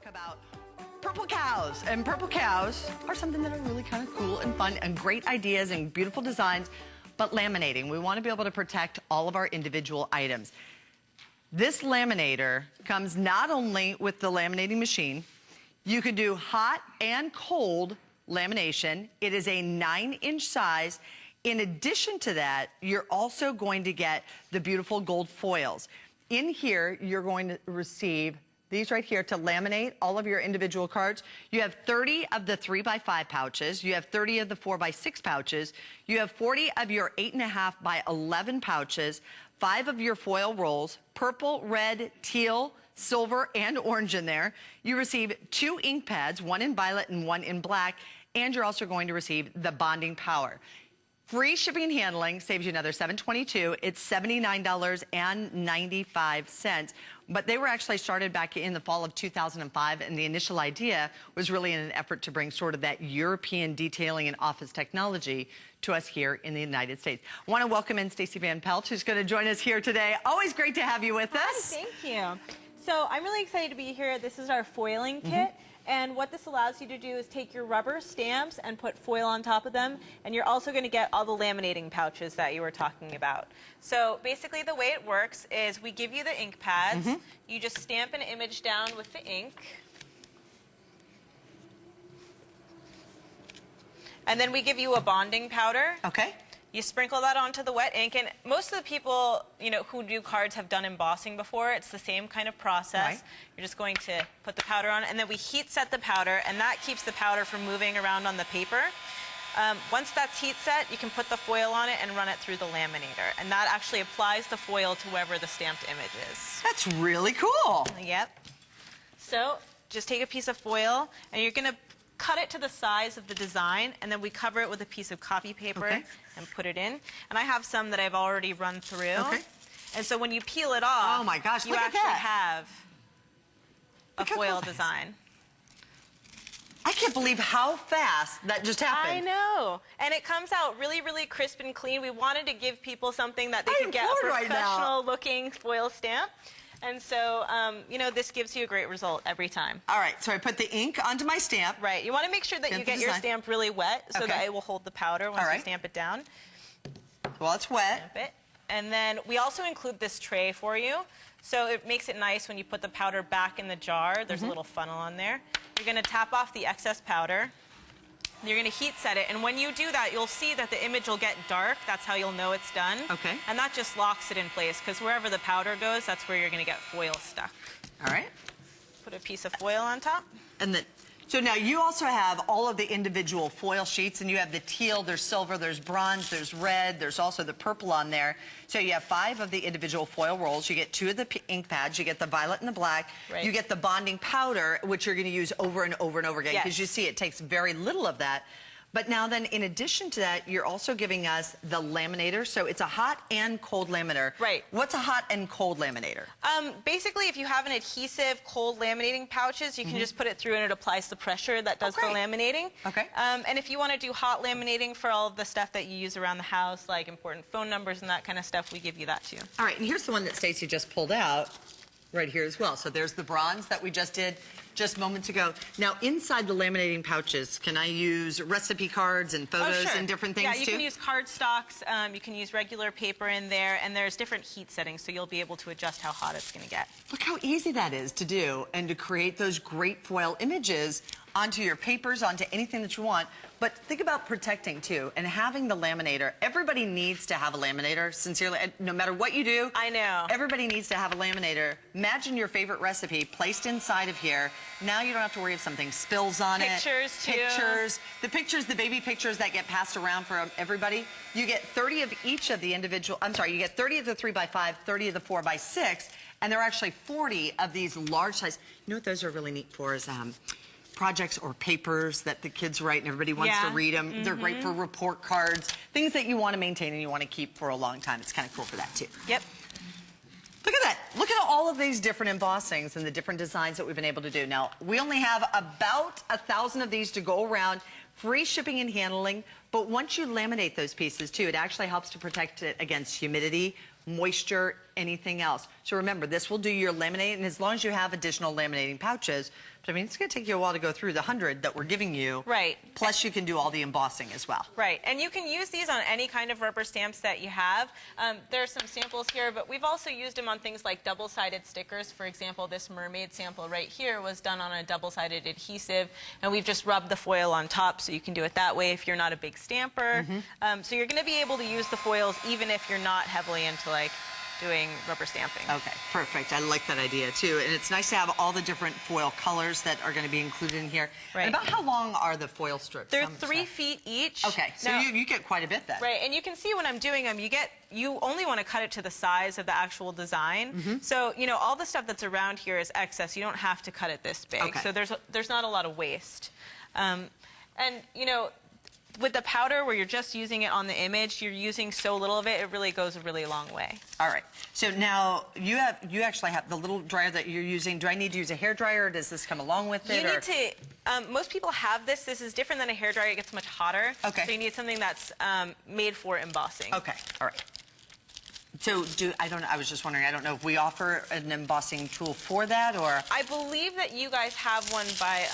talk about purple cows. And purple cows are something that are really kind of cool and fun and great ideas and beautiful designs, but laminating. We want to be able to protect all of our individual items. This laminator comes not only with the laminating machine, you can do hot and cold lamination. It is a 9-inch size. In addition to that, you're also going to get the beautiful gold foils. In here, you're going to receive these right here to laminate all of your individual cards. You have 30 of the 3x5 pouches. You have 30 of the 4x6 pouches. You have 40 of your 8.5 by 11 pouches, 5 of your foil rolls, purple, red, teal, silver, and orange in there. You receive 2 ink pads, 1 in violet and 1 in black, and you're also going to receive the bonding power. Free shipping and handling saves you another $7.22. It's $79.95. But they were actually started back in the fall of 2005, and the initial idea was really in an effort to bring sort of that European detailing and office technology to us here in the United States. I want to welcome in Stacey Van Pelt, who's going to join us here today. Always great to have you with us. Hi, thank you. So I'm really excited to be here. This is our foiling kit. And what this allows you to do is take your rubber stamps and put foil on top of them, and you're also going to get all the laminating pouches that you were talking about. So basically the way it works is we give you the ink pads. You just stamp an image down with the ink. And then we give you a bonding powder. Okay. You sprinkle that onto the wet ink, and most of the people, who do cards have done embossing before. It's the same kind of process. Right. You're just going to put the powder on, and then we heat set the powder, and that keeps the powder from moving around on the paper. Once that's heat set, you can put the foil on it and run it through the laminator, and that actually applies the foil to wherever the stamped image is. That's really cool. Yep. So just take a piece of foil, and you're going to cut it to the size of the design, and then we cover it with a piece of copy paper and put it in. And I have some that I've already run through. Okay. And so when you peel it off, oh my gosh, you actually have a foil design. I can't believe how fast that just happened. I know. And it comes out really, really crisp and clean. We wanted to give people something that they could get a professional looking foil stamp. And so, this gives you a great result every time. All right, so I put the ink onto my stamp. Right. You want to make sure that you get your stamp really wet so that it will hold the powder once you stamp it down. Well, it's wet. Stamp it. And then we also include this tray for you. So it makes it nice when you put the powder back in the jar. There's a little funnel on there. You're going to tap off the excess powder. You're going to heat set it, and when you do that, you'll see that the image will get dark. That's how you'll know it's done. Okay. And that just locks it in place, because wherever the powder goes, that's where you're going to get foil stuck. All right. Put a piece of foil on top. And then, so now you also have all of the individual foil sheets, and you have the teal, there's silver, there's bronze, there's red, there's also the purple on there. So you have 5 of the individual foil rolls. You get 2 of the ink pads. You get the violet and the black. Right. You get the bonding powder, which you're going to use over and over and over again, because you see it takes very little of that. But now then, in addition to that, you're also giving us the laminator. So it's a hot and cold laminator. Right. What's a hot and cold laminator? Basically, if you have an adhesive cold laminating pouches, you can just put it through and it applies the pressure that does the laminating. Okay. And if you want to do hot laminating for all of the stuff that you use around the house, like important phone numbers and that kind of stuff, we give you that too. All right, and here's the one that Stacey just pulled out right here as well. So there's the bronze that we just did just moments ago. Now, inside the laminating pouches, can I use recipe cards and photos and different things too? Yeah, you can use card stocks, you can use regular paper in there, and there's different heat settings, so you'll be able to adjust how hot it's going to get. Look how easy that is to do, and to create those great foil images onto your papers, onto anything that you want. But think about protecting too, and having the laminator. Everybody needs to have a laminator, sincerely. No matter what you do, I know, everybody needs to have a laminator. Imagine your favorite recipe placed inside of here. Now you don't have to worry if something spills on it. Pictures too. Pictures, the baby pictures that get passed around for everybody. You get 30 of each of the individual, you get 30 of the 3x5, 30 of the 4x6, and there are actually 40 of these large size. You know what those are really neat for is projects or papers that the kids write and everybody wants to read them. They're great for report cards, things that you want to maintain and you want to keep for a long time. It's kind of cool for that too. Yep. Look at that. Look at all of these different embossings and the different designs that we've been able to do. Now, we only have about 1,000 of these to go around. Free shipping and handling, but once you laminate those pieces too, it actually helps to protect it against humidity, moisture, anything else. So remember, this will do your laminate, and as long as you have additional laminating pouches, but I mean, it's going to take you a while to go through the 100 that we're giving you. Right. Plus, you can do all the embossing as well. Right, and you can use these on any kind of rubber stamps that you have. There are some samples here, but we've also used them on things like double-sided stickers. For example, this mermaid sample right here was done on a double-sided adhesive, and we've just rubbed the foil on top, so you can do it that way if you're not a big stamper. So you're going to be able to use the foils even if you're not heavily into like doing rubber stamping. Okay, perfect. I like that idea too. And it's nice to have all the different foil colors that are going to be included in here. Right. And about how long are the foil strips? They're 3 feet each. Okay, so now, you get quite a bit then. Right, and you can see when I'm doing them, you only want to cut it to the size of the actual design. So, you know, all the stuff that's around here is excess. You don't have to cut it this big. Okay. So there's not a lot of waste. And, you know, with the powder where you're just using it on the image, you're using so little of it, it really goes a really long way. All right. So now you actually have the little dryer that you're using. Do I need to use a hair dryer, or does this come along with it? You need to, most people have this. This is different than a hair dryer. It gets much hotter. Okay. So you need something that's made for embossing. Okay. All right. So I was just wondering, I don't know if we offer an embossing tool for that, or? I believe that you guys have one by,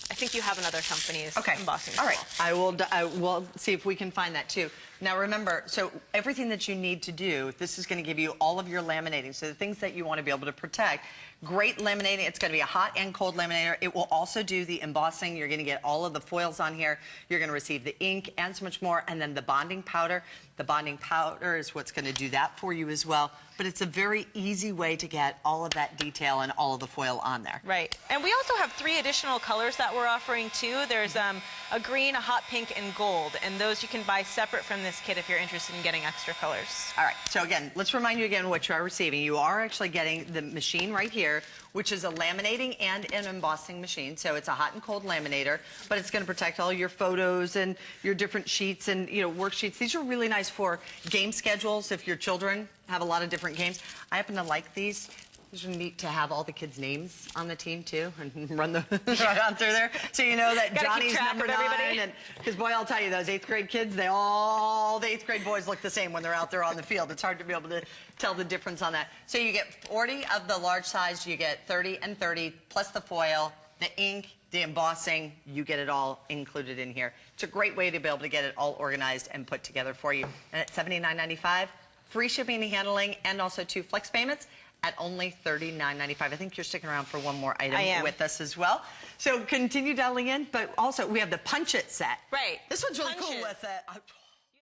I think you have another company's embossing tool. All right. I will see if we can find that too. Now remember, so everything that you need to do, this is going to give you all of your laminating. So the things that you want to be able to protect. Great laminating. It's going to be a hot and cold laminator. It will also do the embossing. You're going to get all of the foils on here. You're going to receive the ink and so much more. And then the bonding powder. The bonding powder is what's going to do that for you as well. But it's a very easy way to get all of that detail and all of the foil on there. Right. And we also have 3 additional colors that we're offering too. There's a green, a hot pink, and gold. And those you can buy separate from this kit if you're interested in getting extra colors. All right. So again, let's remind you again what you are receiving. You are actually getting the machine right here, which is a laminating and an embossing machine. So it's a hot and cold laminator, but it's going to protect all your photos and your different sheets and, you know, worksheets. These are really nice for game schedules if your children have a lot of different games. I happen to like these. These are neat to have all the kids' names on the team too, and run right on through there, so you know that Johnny's number 9. And because boy, I'll tell you, those 8th grade kids, the 8th grade boys look the same when they're out there on the field. It's hard to be able to tell the difference on that. So you get 40 of the large size, you get 30 and 30 plus the foil, the ink, the embossing. You get it all included in here. It's a great way to be able to get it all organized and put together for you. And at $79.95, free shipping and handling, and also 2 flex payments at only $39.95. I think you're sticking around for one more item with us as well. So continue dialing in, but also we have the Punch It set. Right. This one's really cool with it.